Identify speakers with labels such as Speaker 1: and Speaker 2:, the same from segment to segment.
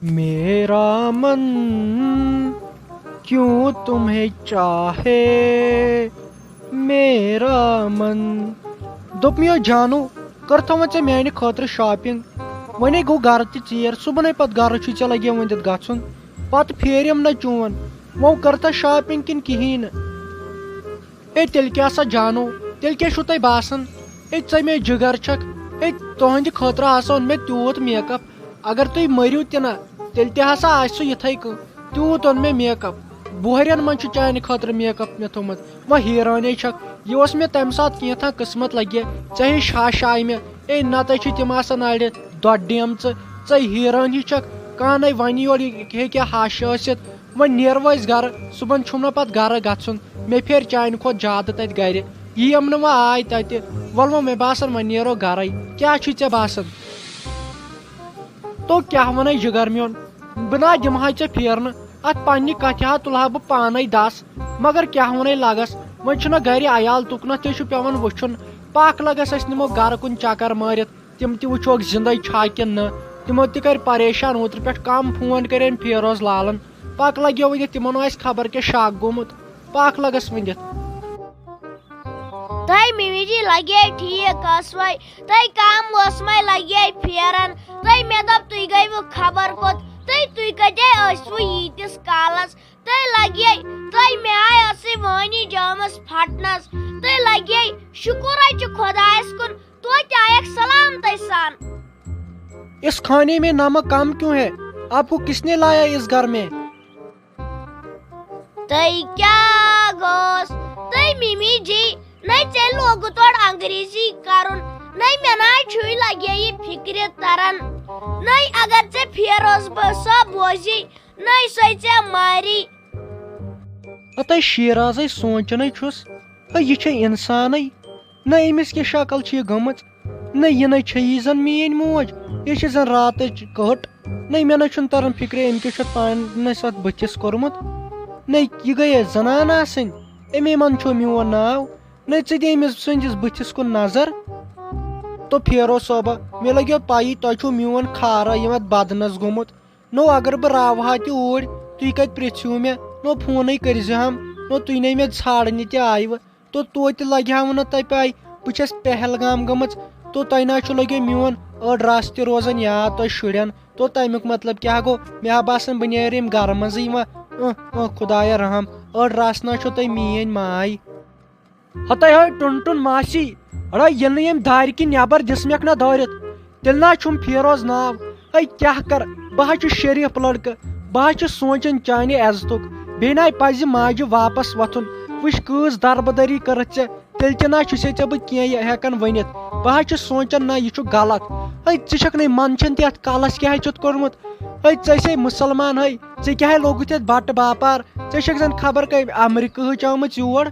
Speaker 1: میرا من کیوں تمہیں چاہے میرا من دوٚپ مےٚ جانو کٔر تھاوَن ژےٚ میانہِ خٲطرٕ شاپِنگ وۄنۍ گوٚو گرٕ تہِ ژیر صبحنٕے پتہٕ گرٕ چھُے ژےٚ لگے ؤنِتھ گژھُن پتہٕ پھیرِم نہ چون وۄنۍ کٔرتھا شاپِنگ کِنہٕ کِہیٖنۍ نہٕ ہے تیٚلہِ کیٛاہ سا جانو تیٚلہِ کیٛاہ چھُو تۄہہِ باسان ہے ژٕ مےٚ جِگر چھکھ ہے تُہنٛدِ خٲطرٕ ہسا اوٚن مےٚ تیوٗت میک اپ اگر تُہۍ مٔرِو تہِ نہ تیٚلہِ تہِ ہسا آسہِ سُہ یِتھٕے کٔنۍ تیوٗت اوٚن مےٚ میک اپ بۄہرٮ۪ن منٛز چھُ چانہِ خٲطرٕ میک اپ مےٚ تھوٚمُت وۄنۍ حیرٲنے چھکھ یہِ اوس مےٚ تمہِ ساتہٕ کینٛژھا قٕسمت لگہِ ژےٚ ہِش ہش آیہِ مےٚ ہے نتہٕ چھِ تِم آسان اڑِ دۄد ڈیمژٕ ژٕ حیران ہی چھکھ کانٛہہ وۄنۍ یورٕ ہیٚکہِ ہش ٲسِتھ وۄنۍ نیرو أسۍ گرٕ صبحن چھُم نہ پتہٕ گرٕ گژھُن مےٚ پھیرِ چانہِ کھۄتہٕ زیادٕ تتہِ گرِ یِم نہٕ وۄنۍ آے تتہِ وۄلہٕ مےٚ باسان وۄنۍ نیرو گرے کیٛاہ چھُے ژےٚ باسان تو کیٛاہ ونے جِگر میون بہٕ نا دِمہے ژےٚ پھیرنہٕ اتھ پننہِ کتھِ ہا تُلہٕ ہا بہٕ پانے دس مگر کیٛاہ ونے لگس وۄنۍ چھُنہ گرِ عیال تُکنتھ تہِ چھُ پیوان وٕچھُن پکھ لگس أسۍ نِمو گرٕ کُن چکر مٲرِتھ تِم تہِ وٕچھوکھ زندے چھا کِنہٕ نہ تِمو تہِ کرِ پریشان اوترٕ پٮ۪ٹھ کم فون کرن فیروز لالن پکھ لگیو ؤنِتھ تِمن آسہِ خبر کیٛاہ شک گوٚمُت پکھ لگس ؤنِتھ
Speaker 2: تۄہہِ مِمی جی لگے ٹھیٖک ٲسوَے تۄہہِ کم اوسمَے لگے پھیران تۄہہِ مےٚ دوٚپ تُہۍ گٔیوٕ خبر کوٚت تُہۍ کتہِ ٲسوٕ ییٖتِس کالس تۄہہِ لگے تۄہہِ مےٚ آیہِ ٲسٕے وٲنی جٲمٕژ پھٹنس تۄہہِ لگے شُکُر ہے چھُ خۄدایس کُن توتہِ آیکھ سلامتٕے سان
Speaker 1: اس کھانے میں نمک کم کیوں ہے آپ کو کس نے لایا اس گھر میں
Speaker 2: تۄہہِ کیٛاہ گوٚژھ تۄہہِ مِمی جی نَے ژےٚ لوگُت اورٕ انگریزی کرُن نَے مےٚ نَے چھُے لگے یہِ فِکرِ تران نَے اگر ژےٚ فیروز صٲب بوزی نَے سۄے ژےٚ ماری
Speaker 1: ہتے شیرازے سونٛچانے چھُس ہے یہِ چھےٚ انسانے نہ أمِس کیٛاہ شکل چھِ یہِ گٔمٕژ نہ یہِ چھےٚ زن میٲنۍ موج یہِ چھِ زن راتٕچ کٔٹ نہ مےٚ نہ چھُنہٕ تران فِکرِ أمۍ کیٛاہ چھُ پانس اتھ بٕتھِس کوٚرمُت نہ یہِ گٔیے زنان آسٕنۍ امی منٛز چھُ میون ناو نہ ژٕ دِ أمِس سٕنٛدِس بٕتھِس کُن نظر تو فیروز صٲبا مےٚ لگیو پایی تۄہہِ چھُو میون کھارا یِم اتھ بدنس گوٚمُت نو اگر بہٕ راوہا تہِ اوٗرۍ تُہۍ کتہِ پرژھِو مےٚ نو فونٕے کٔرزِہم نو تُہۍ نے مےٚ ژھانڈنہِ تہِ آیوٕ تو توتہِ لگہِ ہاو نہٕ تۄہہِ پاے بہٕ چھس پہلگام گٔمٕژ تو تۄہہِ نہ چھُ لگیو میون أڑ رس تہِ روزان یاد تۄہہِ شُرٮ۪ن تو تمیُک مطلب کیٛاہ گوٚو مےٚ ہا باسان بہٕ نیرٕ ییٚمہِ گرٕ منٛزٕے وۄنۍ خۄدایا رحم أڑ رس نہ چھو تۄہہِ میٲنۍ ماے ہتے ہے ٹُن ٹُن ماسی اڑا ییٚلہِ نہٕ ییٚمہِ دارِ کِنۍ نٮ۪بر دِژمکھ نہ دٲرِتھ تیٚلہِ نہ چھُم فیروز ناو ہے کیٛاہ کر بہٕ حظ چھُس شریٖف لڑکہٕ بہٕ حظ چھُس سونٛچان چانہِ عزتُک بیٚیہِ نَے پزِ ماجہِ واپس وۄتھُن وٕچھ کۭژ دربٕدٔری کٔرٕتھ ژےٚ تیٚلہِ تہِ نہ چھُسے ژےٚ بہٕ کینٛہہ ہٮ۪کان ؤنِتھ بہٕ حظ چھُس سونٛچان نہ یہِ چھُ غلط ہے ژٕ چھکھ نَے منٛدچھان تہِ اتھ کلس کیٛاہ چھُتھ کوٚرمُت ہے ژٕ ٲسے مُسلمان ہے ژےٚ کیٛاہ لوگُتھ یتھ بٹہٕ باپار ژےٚ چھکھ زن خبر کٔمۍ امریکہٕچ آمٕژ یور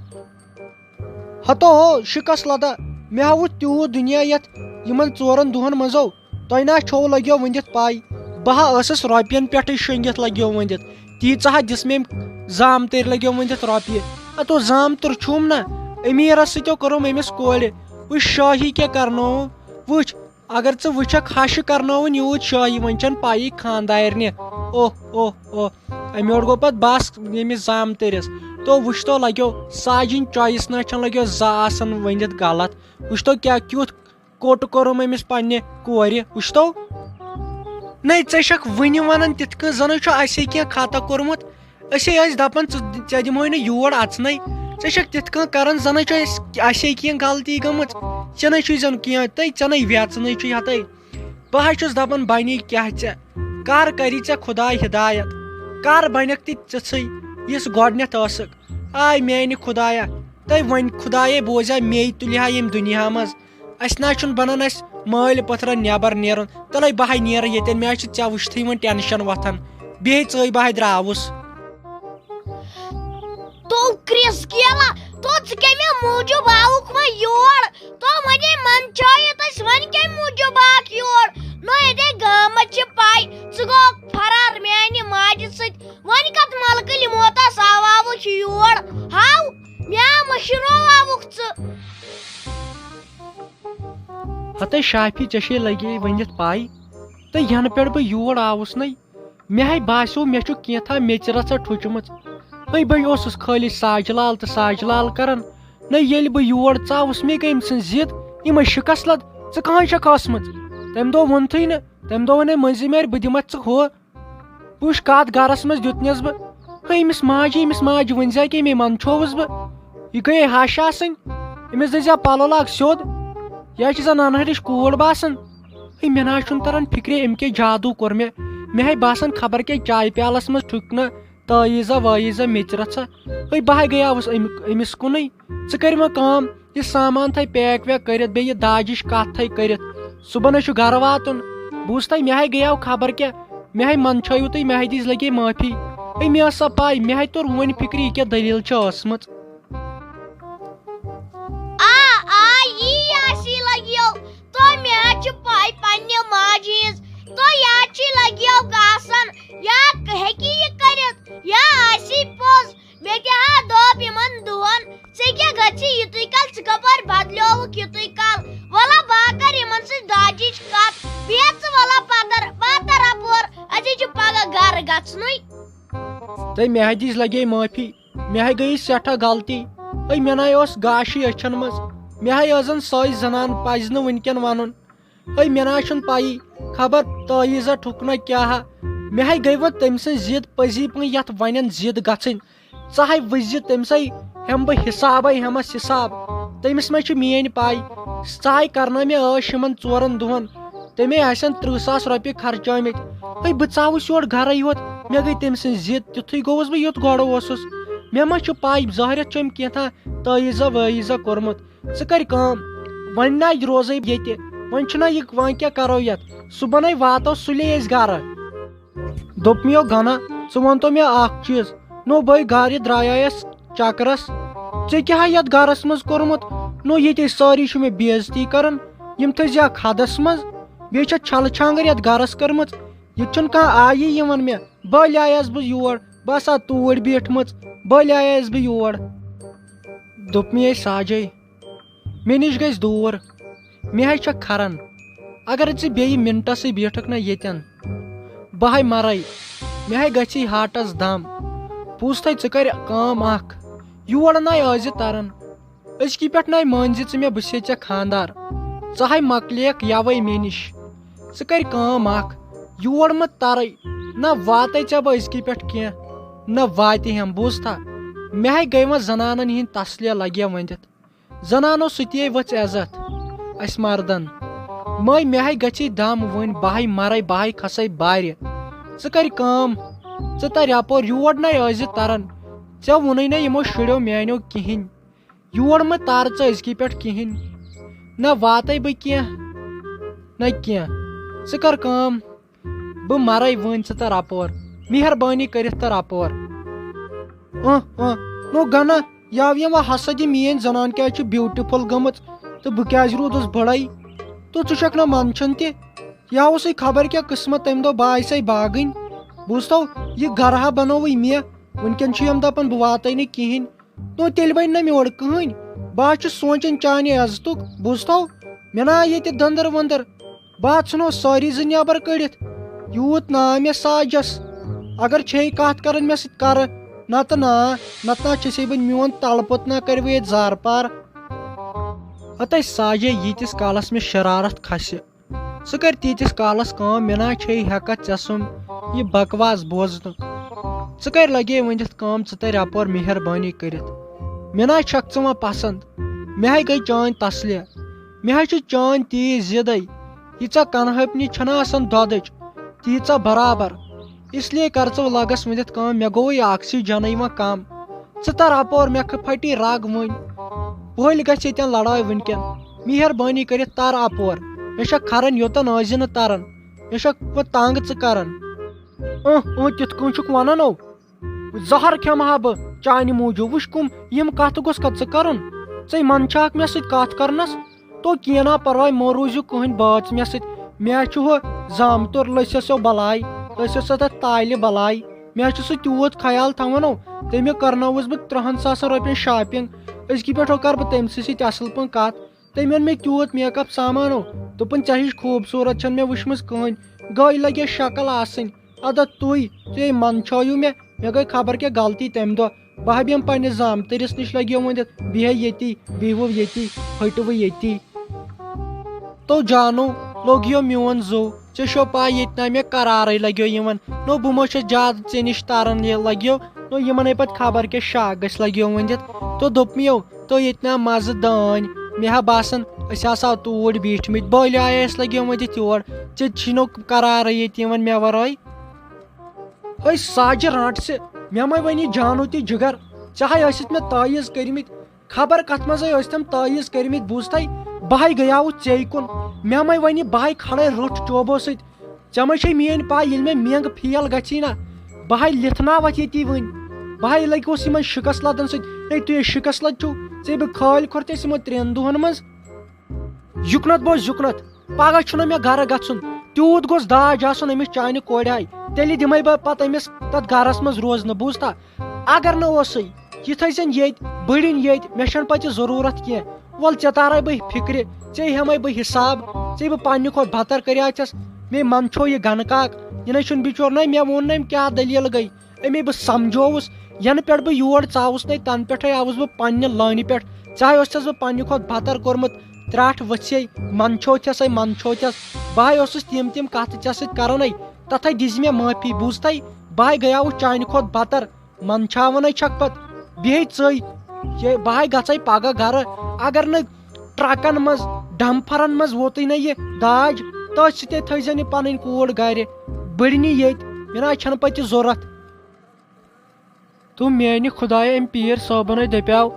Speaker 1: ہتو ہو شِکس لدا مےٚ ہاوُتھ تیوٗت دُنیا یتھ یِمن ژورن دۄہن منٛزو تۄہہِ نہ چھو لگیو ؤنِتھ پاے بہٕ ہا ٲسٕس رۄپین پٮ۪ٹھٕے شٔنگِتھ لگیو ؤنِتھ تیٖژاہ ہا دِژ مےٚ أمۍ زامتٕرۍ لگیو ؤنِتھ رۄپیہِ اتو زامتُر چھُم نہ امیٖرس سۭتۍ کوٚرُم أمِس کورِ وٕچھ شٲہی کیٛاہ کرنووُم وٕچھ اگر ژٕ وٕچھکھ ہشہِ کرنووُن یوٗت شٲہی وۄنۍ چھنہٕ پایی خاندارنہِ اوہ اوہ اوہ امہِ یورٕ گوٚو پتہٕ بس ییٚمِس زامتٕرِس تو وٕچھ تو لگیو ساجِنۍ چویِس نہ چھنہٕ لگیو زٕ آسان ؤنِتھ غلط وٕچھ تو کیٛاہ کیُتھ کوٚٹ کوٚرُم أمِس پننہِ کورِ وٕچھ تو نَے ژےٚ چھکھ وُنہِ ونان تِتھ کٔنۍ زنہٕ چھُ اسے کینٛہہ خطا کوٚرمُت أسے ٲسۍ دپان ژےٚ دِمہوے نہٕ یور اژنٕے ژےٚ چھکھ تِتھ کٔنۍ کران زنہٕ چھُ اسے کینٛہہ غلطی گٔمٕژ ژےٚ نَے چھُے زن کینٛہہ ژےٚ نَے ویژنٕے چھُے ہتے بہٕ حظ چھُس دپان بنی کیٛاہ ژےٚ کر کری ژےٚ خۄداے ہدایت کر بنکھ تہِ تِژھٕے یِژھ گۄڈنیتھ ٲسٕکھ آے میانہِ خۄدایا تۄہہِ وۄنۍ خۄدایے بوزیا میٚیہِ تُلہِ ہا ییٚمہِ دُنیا منٛز اسہِ نہ چھُنہٕ بنان اسہِ مٲلۍ پٔتھرن نٮ۪بر نیرُن تلے بہٕ ہاے نیرٕ ییٚتٮ۪ن مےٚ حظ چھِ ژےٚ وٕچھتھٕے وۄنۍ ٹٮ۪نشن وۄتھان بیٚیہِ ژٕے بہٕ ہاے درٛاوُس
Speaker 2: تو کرِس کیلا تو ژٕ کمہِ موٗجوٗب آوُکھ وۄنۍ یور تو وۄنۍ منٛدچھٲیِتھ أسۍ وۄنۍ کمہِ موٗجوٗب آکھ یور نو ییٚتے گامس چھِ پاے ژٕ گوٚوکھ فرار میانہِ ماجہِ سۭتۍ وۄنۍ کتھ ملکہٕ لِموتس آوُکھ یور ہاو مےٚ مٔشرو آوُکھ ژٕ
Speaker 1: ہتے شافی ژےٚ چھے لگے ؤنِتھ پاے تہٕ ینہٕ پٮ۪ٹھ بہٕ یور آوُس نَے مے باسیو مے کینٛژھا میٚژِ رژھا ٹھُچمٕژ بہٕ اوسُس خٲلی ساجلال تہٕ ساجلال کران نہ ییٚلہِ بہٕ یور ژاوُس مےٚ گٔے أمۍ سٕنٛز ضد یِمے شِکس لد ژٕ کہاں چھکھ ٲسمٕژ تمہِ دۄہ ووٚنتھٕے نہٕ تمہِ دۄہ ونے مٔنزِم یارِ بہٕ دِمتھ ژٕ ہُہ بہٕ وٕچھ کتھ گرس منٛز دیُتنس بہٕ أمِس ماجہِ ؤنۍزِ کہِ مے منٛدچھووُس بہٕ یہِ گٔیے ہش آسٕنۍ أمِس دٔزیا پلو لاگ سیوٚد یہِ چھِ زن انہرِش کوٗر باسان مےٚ نہ چھُنہٕ تران فِکرِ أمۍ کیٛاہ جادوٗ کوٚر مےٚ باسان خبر کیٛاہ چایہِ پیالس منٛز ٹھُکۍ تٲیٖزا وٲیٖزا میٚژِ رژھا بہٕ گٔیاوُس أمِس کُنٕے ژٕ کٔرۍ وۄنۍ کٲم یہِ سامان تھٲے پیک ویک کٔرِتھ بیٚیہِ یہِ داجِچ کتھ تھٲے کٔرِتھ صُبحن چھُ گرٕ واتُن بہٕ وُچھ تۄہہِ مےٚ گٔیاو خبر کیٛاہ مےٚ منٛدچھٲیِو تُہۍ مےٚ دِژ لگے معٲفی مےٚ ٲس سۄ پاے مےٚ توٚر وۄنۍ فِکرِ یہِ کیٛاہ دٔلیٖل چھِ ٲسمٕژ تہٕ مےٚ دِژ لگے معٲفی مےٚ گٔیے سٮ۪ٹھاہ غلطی مےٚ نَے اوس گاشٕے أچھن منٛز مےٚ ٲس زن سۄے زنان پزِ نہٕ وٕنکٮ۪ن ونُن مےٚ نہ چھُنہٕ پیی خبر تٲیٖزا ٹھُکنا کیٛاہ مےٚ گٔے وۄنۍ تٔمۍ سٕنٛز ضد پٔزی پٲٹھۍ یتھ ونٮ۪ن ضد گژھٕنۍ ژٕ وٕچھزِ تٔمسے ہٮ۪مہٕ بہٕ حسابے ہٮ۪مس حساب تٔمِس ما چھِ میٲنۍ پاے ژٕ کرنٲو مےٚ عٲش یِمن 4 دۄہن تٔمے آسن 30,000 رۄپیہِ خرچٲمٕتۍ بہٕ ژاوُس یور گرے یوت مےٚ گٔے تٔمۍ سٕنٛز ضد تِتھُے گوٚوُس بہٕ یُتھ گۄڈٕ اوسُس مےٚ ما چھُ پاے ظٲہرت چھُ أمۍ کینٛژھا تٲیٖزا وٲیٖزا کوٚرمُت ژٕ کر کٲم وۄنۍ نہ روزے ییٚتہِ وۄنۍ چھُنہ یہِ وۄنۍ کیٛاہ کرو یتھ صُبحنٕے واتو سُلے أسۍ گرٕ دوٚپ مےٚ گنا ژٕ ونتو مےٚ اکھ چیٖز نو بٲے گرِ درٛایایس چکرس ژےٚ کیٛاہ یتھ گرس منٛز کوٚرمُت نو ییٚتہِ سٲری چھِ مےٚ بے عزتی کران یِم تھٲزِہکھ حدس منٛز بیٚیہِ چھےٚ چھلہٕ چھانگٕر یتھ گرس کٔرمٕژ ییٚتہِ چھُنہٕ کانٛہہ آیی یِوان مےٚ بٔلۍ آیس بہٕ یور بہٕ آسہٕ ہا توٗرۍ بیٖٹھمٕژ بٔلۍ آیس بہٕ یور دوٚپ مےٚ ساجے مےٚ نِش گژھِ دوٗر مےٚ چھےٚ کھران اگر ژٕ بیٚیہِ مِنٹسٕے بیٖٹھکھ نہ ییٚتٮ۪ن بہٕ مرے مےٚ گژھی ہاٹس دم پوٚز تھے ژٕ کر کٲم اکھ یور نَے ٲسۍ تران أزکی پٮ۪ٹھ نَے مٲنزِ ژٕ مےٚ بہٕ چھسے ژےٚ خانٛدار ژٕ مۄکلیکھ یوے مےٚ نِش ژٕ کر کٲم اکھ یور مہ ترے نہ واتے ژےٚ بہٕ أزکی پٮ۪ٹھ کینٛہہ نہ واتہِ ہم بوٗزتھا مےٚ گٔے وۄنۍ زنانن ہِنٛدۍ تسلیہ لگیا ؤنِتھ زنانو سۭتی ؤژھ عزت اسہِ مردن مےٚ گژھی دم وۄنۍ بہٕ مرے بہٕ کھسے بارِ ژٕ کر کٲم ژٕ تر یپور یور نَے ٲسۍ تران ژےٚ ووٚنُے نہ یِمو شُرٮ۪و میانیو کِہینۍ یور مہ تر ژٕ أزکی پٮ۪ٹھ کِہینۍ نہ واتے بہٕ کینٛہہ نہ کینٛہہ ژٕ کر کٲم بہٕ مرے وۄنۍ ژٕ تر اپور مہربٲنی کٔرِتھ تر اپور نو گنا یاویم ہسا دِ میٲنۍ زنان کیٛازِ چھِ بیوٹِفل گٔمٕژ تہٕ بہٕ کیٛازِ روٗدُس بٔڑے تہٕ ژٕ چھکھ نہ منٛدچھان تہِ یہِ اوسُے خبر کیٛاہ قٕسمت تمہِ دۄہ بہٕ آسے باگٕنۍ بوٗزتو یہِ گرہا بنووٕے مےٚ وٕنکیٚن چھِ یِم دپان بہٕ واتے نہٕ کِہینۍ نو تیٚلہِ بنہِ نہ مےٚ اورٕ کٕہٕنۍ بہٕ چھُس سونٛچان چانہِ عزتُک بوٗزتو مےٚ نہ آے ییٚتہِ دٔنٛدٕر ؤنٛدٕر بہٕ ژھٕنو سٲری زٕ نیبر کٔڑِتھ یوٗت نہ آو مےٚ ساجس اگر چھے کتھ کران مےٚ سۭتۍ کرٕ نتہٕ نہ چھسے بہٕ میون تلہٕ پوٚت نہ کرِ ییٚتہِ زار پار ہتے ساجے ییٖتِس کالس مےٚ شرارت کھسہِ ژٕ کر تیٖتِس کالس کٲم مےٚ نہ چھے ہٮ۪کتھ ژےٚ سُنٛد یہِ بکواس بوزنُک ژٕ کر لگے ؤنِتھ کٲم ژٕ تر یپور مہربٲنی کٔرِتھ مےٚ نہ چھکھ ژٕ وۄنۍ پسنٛد مےٚ گٔے چٲنۍ تسلیہ مےٚ چھِ چٲنۍ تیٖژ ضِدٕے ییٖژاہ کنہٲپنہِ چھنہ آسان دۄدٕچ تیٖژاہ برابر اس لیے کر ژٕ لگس ؤنِتھ کٲم مےٚ گوٚوٕے آکسیجنٕے وۄنۍ کم ژٕ تر اپور مےٚ پھٹی رگ وۄنۍ بٔلۍ گژھِ ییٚتٮ۪ن لڑٲے وٕنکٮ۪ن مہربٲنی کٔرِتھ تر اپور مےٚ چھکھ کھران یوٚتن ٲسۍ نہٕ تران مےٚ چھکھ وۄنۍ تنگ ژٕ کران تِتھ کٔنۍ چھُکھ ونان زہر کھٮ۪مہٕ ہا بہٕ چانہِ موٗجوٗب وٕچھ کُم یِم کتھ گوٚژھ ژٕ کرُن ژے منٛدچھاکھ مےٚ سۭتۍ کتھ کرنس تو کینٛہہ نہ پرواے مہ روٗزِو کٕہٕنۍ بٲژ مےٚ سۭتۍ مےٚ چھُ ہُہ زامتُر لٔسِسو بلاے لٔسِسو تتھ تالہِ بلاے مےٚ چھُ سُہ تیوٗت خیال تھاوان تٔمۍ کرنٲوٕس بہٕ 30,000 رۄپین شاپنگ أزکی پٮ۪ٹھ کر بہٕ تٔمۍ سٕے سۭتۍ اصل پٲٹھۍ کتھ تٔمۍ اوٚن مےٚ تیوٗت میک اپ سامان دوٚپُن ژےٚ ہِش خوٗبصوٗرت چھنہٕ مےٚ وٕچھمٕژ کٕہٕنۍ گٔے لگے شکل آسٕنۍ ادا تُہۍ منٛدچھٲیِو مےٚ گٔے خبر کیٛاہ غلطی تَمہِ دۄہ بہٕ ہا بیٚہمہٕ پنٛنِس زامتٕرِس نِش لٔگِو ؤنِتھ بیٚہے ییٚتی بِہوٕ ییٚتی پھٔٹوٕ ییٚتی تو جانو لوٚگیو میون زو ژےٚ چھو پاے ییٚتہِ نا مےٚ قرارٕے لگیو یِوان نو بہٕ ما چھُس زیادٕ ژےٚ نِش تران یہِ لگیو نو یِمنے پتہٕ خبر کیٛاہ شک گژھِ لگیو ؤنِتھ تو دوٚپمیو تو ییٚتہِ نا مزٕ دٲنۍ مےٚ ہا باسان أسۍ آسہو توٗرۍ بیٖٹھمٕتۍ بٔلۍ آیے اَسہِ لگیو ؤنِتھ یور ژےٚ چھِنو قرارٕے ییٚتہِ یِوان مےٚ ورٲے أے ساجہِ رانٛٹھ ژٕ مےٚ ما ؤنی جانو تہِ جِگر ژےٚ ہاے ٲسِتھ مےٚ تٲیٖز کٔرمٕتۍ خبر کتھ منٛزے ٲسۍ تِم تٲیٖز کٔرمٕتۍ بوٗزتھے بہٕ ہاے گٔیاوُس ژے کُن مےٚ ما ونہِ بہٕ ہاے کھڑے روٚٹ چوبو سۭتۍ ژےٚ ما چھے میٲنۍ پاے ییٚلہِ مےٚ منٛگ فیل گژھی نا بہٕ ہاے لِتھناوتھ ییٚتی وٕنۍ بہٕ ہاے لگوس یِمن شِکس لدن سۭتۍ ہے تُہۍ شِکس لد چھُو ژےٚ بہٕ کھٲلۍ کھۄر تہِ یِمو 3 دۄہن منٛز یُکنتھ بوز یُکنتھ پگہہ چھُنہ مےٚ گرٕ گژھُن تیوٗت گوٚژھ داج آسُن أمِس چانہِ کورِ آیہِ تیٚلہِ دِمے بہٕ پتہٕ أمِس تتھ گرس منٛز روزنہٕ بوٗزتھا اگر نہٕ اوسُے یہِ تھٲیزٮ۪ن ییٚتہِ بٔڑِنۍ ییٚتہِ مےٚ چھنہٕ پتہٕ یہِ ضروٗرت کینٛہہ ول ژےٚ تارے بہٕ فِکرِ ژےٚ ہٮ۪مے بہٕ حساب ژےٚ بہٕ پننہِ کھۄتہٕ بتر کریٛاژٮ۪س مے منٛدچھو یہِ گنہٕ کاک یہِ نَے چھُنہٕ بِچور نَے مےٚ ووٚن نہٕ أمۍ کیٛاہ دٔلیٖل گٔے أمے بہٕ سمجھووُس ینہٕ پٮ۪ٹھ بہٕ یور ژاوُس نَے تنہٕ پٮ۪ٹھے آوُس بہٕ پننہِ لٲنہِ پٮ۪ٹھ ژےٚ اوسُس بہٕ پننہِ کھۄتہٕ بتر کوٚرمُت ترٛٹھ ؤژھے منٛدچھوتھس بہٕ ہاے اوسُس تِم کتھٕ ژےٚ سۭتۍ کران تتھے دِزِ مےٚ معٲفی بوٗزتھے بہٕ ہاے گٔیاوُس چانہِ کھۄتہٕ بتر منٛدچھاونے چھکھ پتہٕ بیٚیہِ ژٕے بہٕ ہاے گژھے پگہہ گرٕ اگر نہٕ ٹرکن منٛز ڈمفرن منٛز ووتُے نہ یہِ داج تٔتھۍ سۭتے تھٲیزٮ۪ن یہِ پنٕنۍ کوٗر گرِ بٔڑنی ییٚتہِ مےٚ نہ چھنہٕ پتہٕ یہِ ضروٗرت تو میانہِ خدایا أمۍ پیٖر صٲبنٕے دپیاو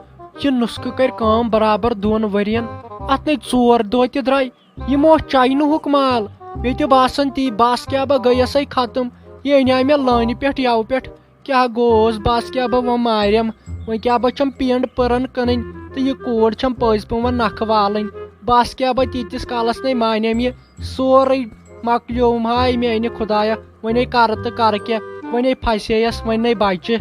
Speaker 1: یہِ نُسخہٕ کرِ کٲم برابر 2 ؤرین اتھ نَے 4 دۄہ تہِ درٛاے یِمو اوس چاینہُک مال مےٚ تہِ باسان تی بس کیٛاہ بہٕ گٔیسے ختم یہِ اَنیٛاو مےٚ لٲنہِ پٮ۪ٹھ یوٕ پٮ۪ٹھ کیٛاہ گوٚوس بس کیٛاہ بہٕ وۄنۍ ماریم وۄنۍ کیٛاہ بہٕ چھم پینڈ پٔرن کٕنٕنۍ تہٕ یہِ کوٗر چھم پٔزۍ پٲٹھۍ وۄنۍ نکھٕ والٕنۍ بس کیٛاہ بہٕ تیٖتِس کالس نَے مانیم یہِ سورُے مۄکلیوم ہاے میانہِ خدایا وۄنۍ کر تہٕ کرٕ کیٛاہ وۄنۍ پھسے یس وۄنۍ نَے بچہِ